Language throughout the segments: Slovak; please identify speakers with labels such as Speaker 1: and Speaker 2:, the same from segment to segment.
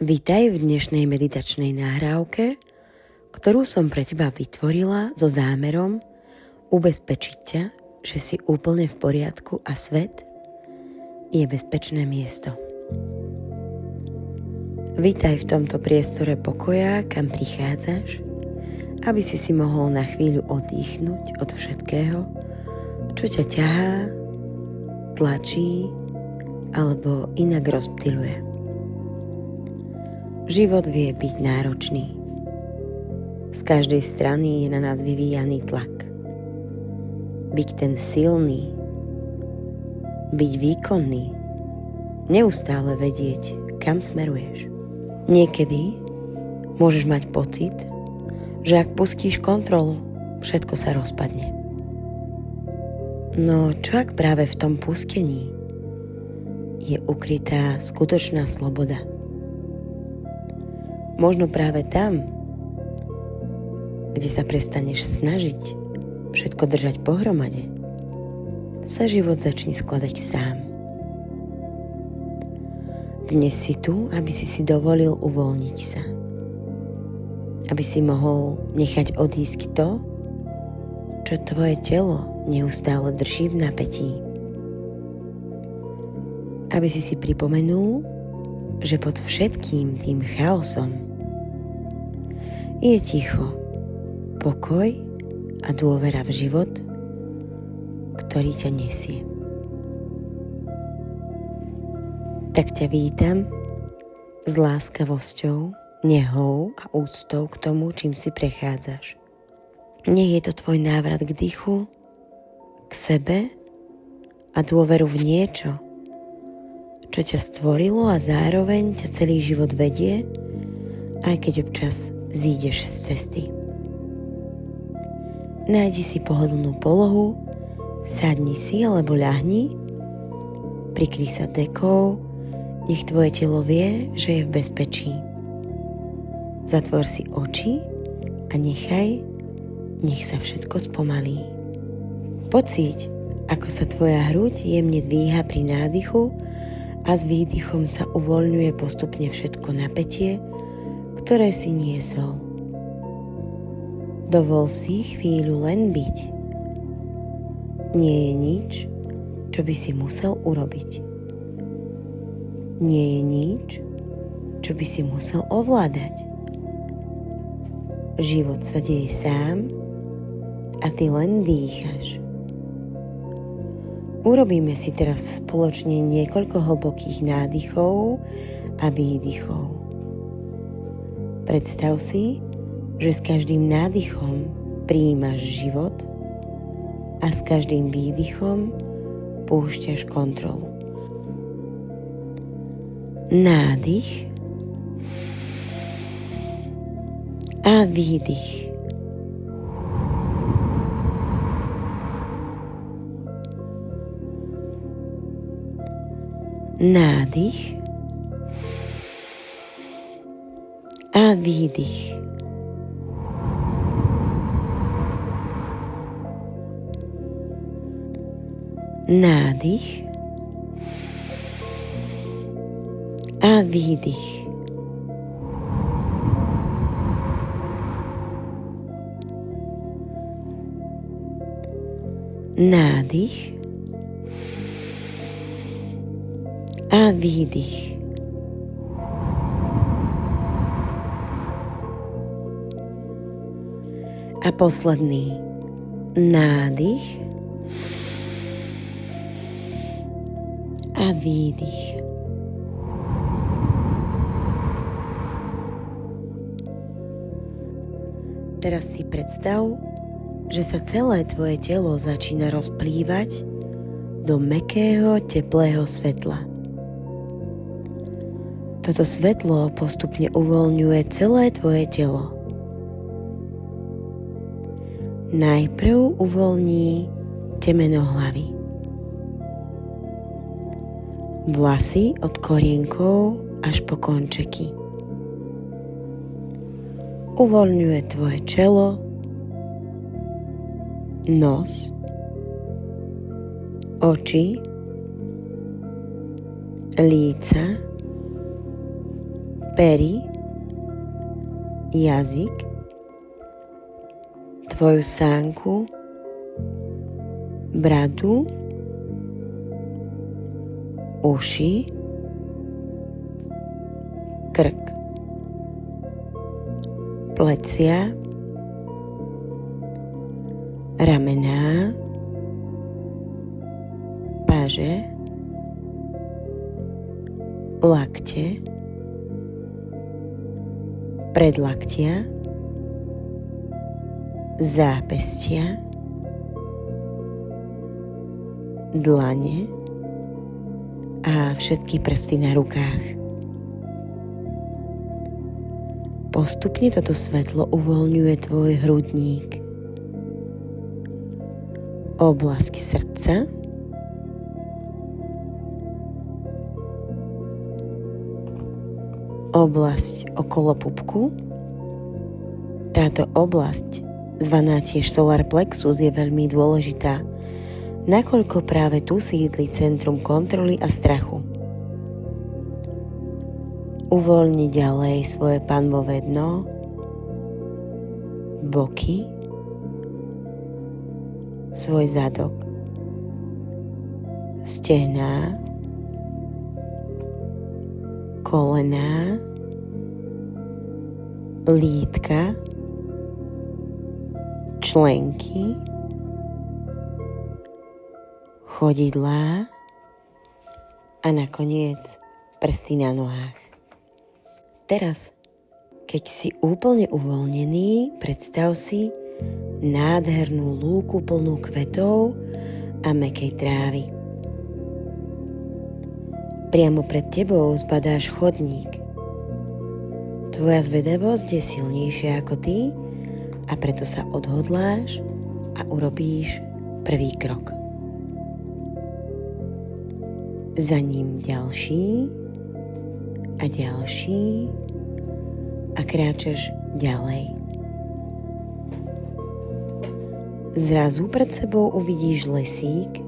Speaker 1: Vítaj v dnešnej meditačnej nahrávke, ktorú som pre teba vytvorila so zámerom ubezpečiť ťa, že si úplne v poriadku a svet je bezpečné miesto. Vítaj v tomto priestore pokoja, kam prichádzaš, aby si mohol na chvíľu oddychnúť od všetkého, čo ťa ťahá, tlačí alebo inak rozptyluje. Život vie byť náročný. Z každej strany je na nás vyvíjaný tlak. Byť ten silný, byť výkonný, neustále vedieť, kam smeruješ. Niekedy môžeš mať pocit, že ak pustíš kontrolu, všetko sa rozpadne. No čo ak práve v tom pustení je ukrytá skutočná sloboda? Možno práve tam, kde sa prestaneš snažiť všetko držať pohromade, sa život začne skladať sám. Dnes si tu, aby si dovolil uvoľniť sa. Aby si mohol nechať odísť to, čo tvoje telo neustále drží v napätí. Aby si pripomenul, že pod všetkým tým chaosom je ticho, pokoj a dôvera v život, ktorý ťa nesie. Tak ťa vítam s láskavosťou, nehou a úctou k tomu, čím si prechádzaš. Nech je to tvoj návrat k dýchu, k sebe a dôveru v niečo, čo ťa stvorilo a zároveň ťa celý život vedie, aj keď občas zídeš z cesty. Nájdi si pohodlnú polohu, sadni si alebo ľahni, prikryj sa dekou, nech tvoje telo vie, že je v bezpečí. Zatvor si oči a nech sa všetko spomalí. Pocíť, ako sa tvoja hruď jemne dvíha pri nádychu a s výdychom sa uvoľňuje postupne všetko napätie, ktoré si niesol. Dovol si chvíľu len byť. Nie je nič, čo by si musel urobiť. Nie je nič, čo by si musel ovládať. Život sa deje sám a ty len dýchaš. Urobíme si teraz spoločne niekoľko hlbokých nádychov a výdychov. Predstav si, že s každým nádychom prijímaš život a s každým výdychom púšťaš kontrolu. Nádych a výdych. Nádych a výdych. Nádych a výdych. Nádych a výdych. A posledný nádych a výdych. Teraz si predstav, že sa celé tvoje telo začína rozplývať do mäkkého, teplého svetla. Toto svetlo postupne uvoľňuje celé tvoje telo. Najprv uvoľní temeno hlavy. Vlasy od korienkov až po končeky. Uvoľňuje tvoje čelo, nos, oči, líca, pery, jazyk, tvoju sánku, bradu, uši, krk, plecia, ramená, paže, lakte, predlaktia, zápestia, dlane a všetky prsty na rukách. Postupne toto svetlo uvoľňuje tvoj hrudník, oblasť srdca, oblasť okolo pupku. Táto oblasť, zvaná tiež solar plexus, je veľmi dôležitá, nakoľko práve tu sídli centrum kontroly a strachu. Uvoľni ďalej svoje panvové dno, boky, svoj zadok, stehná, kolená, lítka, členky, chodidlá a nakoniec prsty na nohách. Teraz, keď si úplne uvoľnený, predstav si nádhernú lúku plnú kvetov a mäkkej trávy. Priamo pred tebou zbadáš chodník. Tvoja zvedavosť je silnejšia ako ty a preto sa odhodláš a urobíš prvý krok. Za ním ďalší a ďalší a kráčaš ďalej. Zrazu pred sebou uvidíš lesík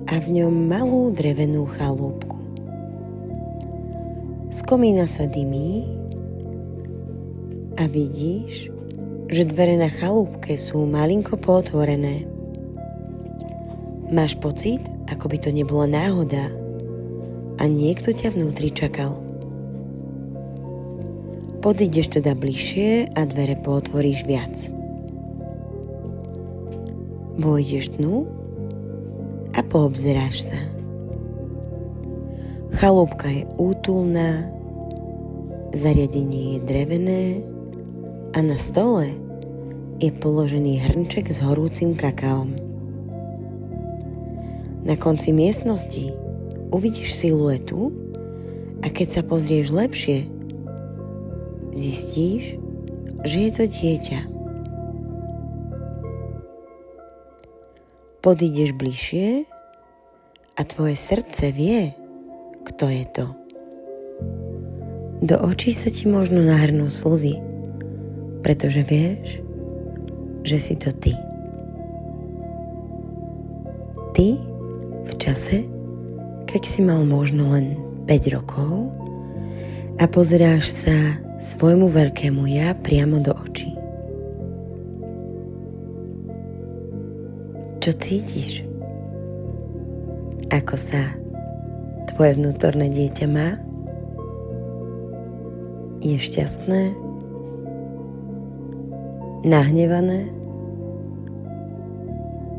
Speaker 1: a v ňom malú drevenú chalúbku. Z komína sa dymí a vidíš, že dvere na chalúbke sú malinko pootvorené. Máš pocit, ako by to nebola náhoda a niekto ťa vnútri čakal. Podídeš teda bližšie a dvere pootvoríš viac. Vojdeš dnu a poobzeráš sa. Chalúbka je útulná, zariadenie je drevené a na stole je položený hrnček s horúcim kakaom. Na konci miestnosti uvidíš siluetu a keď sa pozrieš lepšie, zistíš, že je to dieťa. Podídeš bližšie a tvoje srdce vie, kto je to. Do očí sa ti možno nahrnú slzy, pretože vieš, že si to ty. Ty v čase, keď si mal možno len 5 rokov a pozeráš sa svojmu veľkému ja priamo do očí. Čo cítiš? Ako sa tvoje vnútorné dieťa má? Je šťastné? Nahnevané?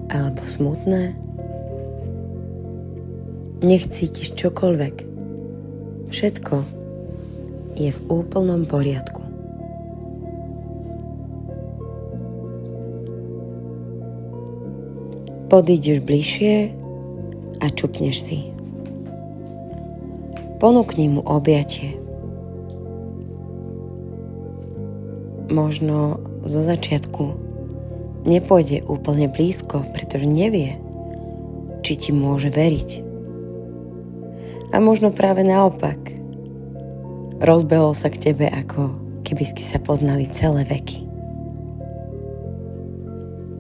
Speaker 1: Alebo smutné? Nech cítiš čokoľvek. Všetko je v úplnom poriadku. Podídeš bližšie a čupneš si. Ponúkni mu objatie. Možno zo začiatku nepôjde úplne blízko, pretože nevie, či ti môže veriť. A možno práve naopak. Rozbehol sa k tebe, ako keby ste sa poznali celé veky.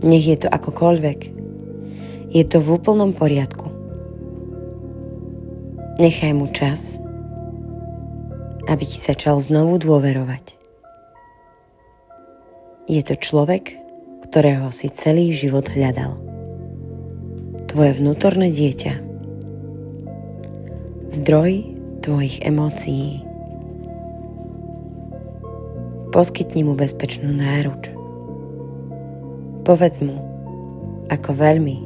Speaker 1: Nech je to akokoľvek. Je to v úplnom poriadku. Nechaj mu čas aby ti začal znovu dôverovať. Je to človek, ktorého si celý život hľadal. Tvoje vnútorné dieťa. Zdroj tvojich emócií. Poskytni mu bezpečnú náruč. Povedz mu, ako veľmi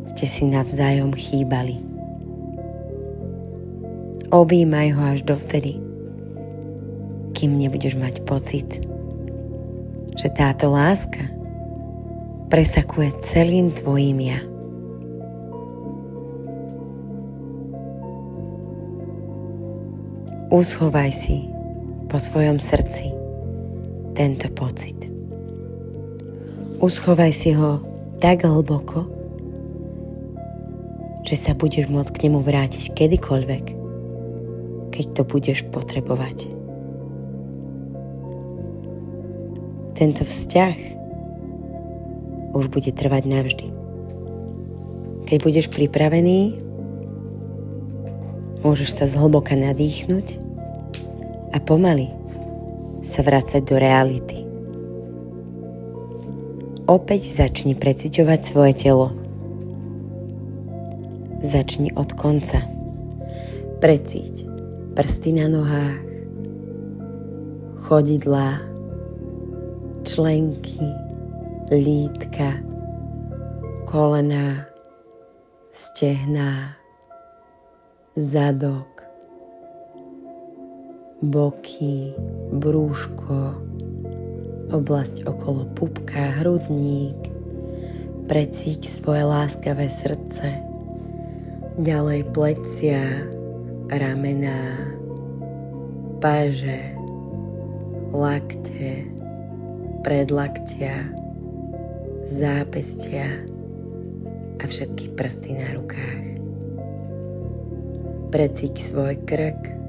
Speaker 1: ste si navzájom chýbali. Objímaj ho až dovtedy, kým nebudeš mať pocit, že táto láska presakuje celým tvojim ja. Uschovaj si po svojom srdci tento pocit. Uschovaj si ho tak hlboko, že sa budeš môcť k nemu vrátiť kedykoľvek, keď to budeš potrebovať. Tento vzťah už bude trvať navždy. Keď budeš pripravený, môžeš sa zhlboka nadýchnuť a pomaly sa vracať do reality. Opäť začni preciťovať svoje telo. Začni od konca. Precíť prsty na nohách, chodidlá, členky, lítka, kolená, stehná, zadok, boky, brúško, oblasť okolo pupka, hrudník. Precíť svoje láskavé srdce, ďalej plecia, ramená, páže, lakte, predlaktia, zápestia a všetky prsty na rukách. Precíť svoj krk,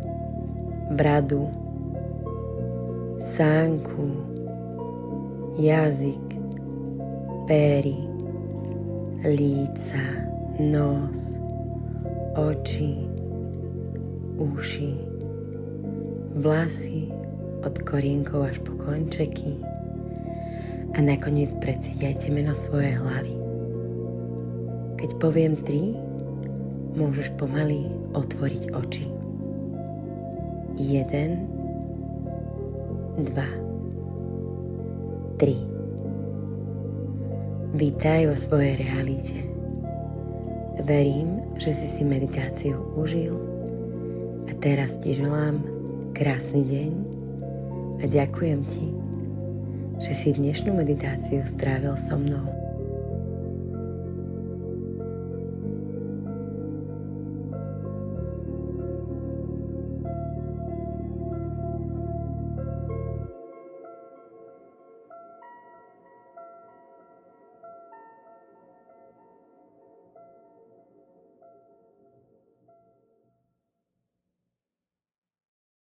Speaker 1: bradu, sánku, jazyk, péry, líca, nos, oči, uši, vlasy od korienkov až po končeky a nakoniec precíťajte meno svojej hlavy. Keď poviem 3, môžeš pomaly otvoriť oči. 1, 2, 3. Vítaj vo svojej realite. Verím, že si meditáciu užil a teraz ti želám krásny deň a ďakujem ti, že si dnešnú meditáciu strávil so mnou.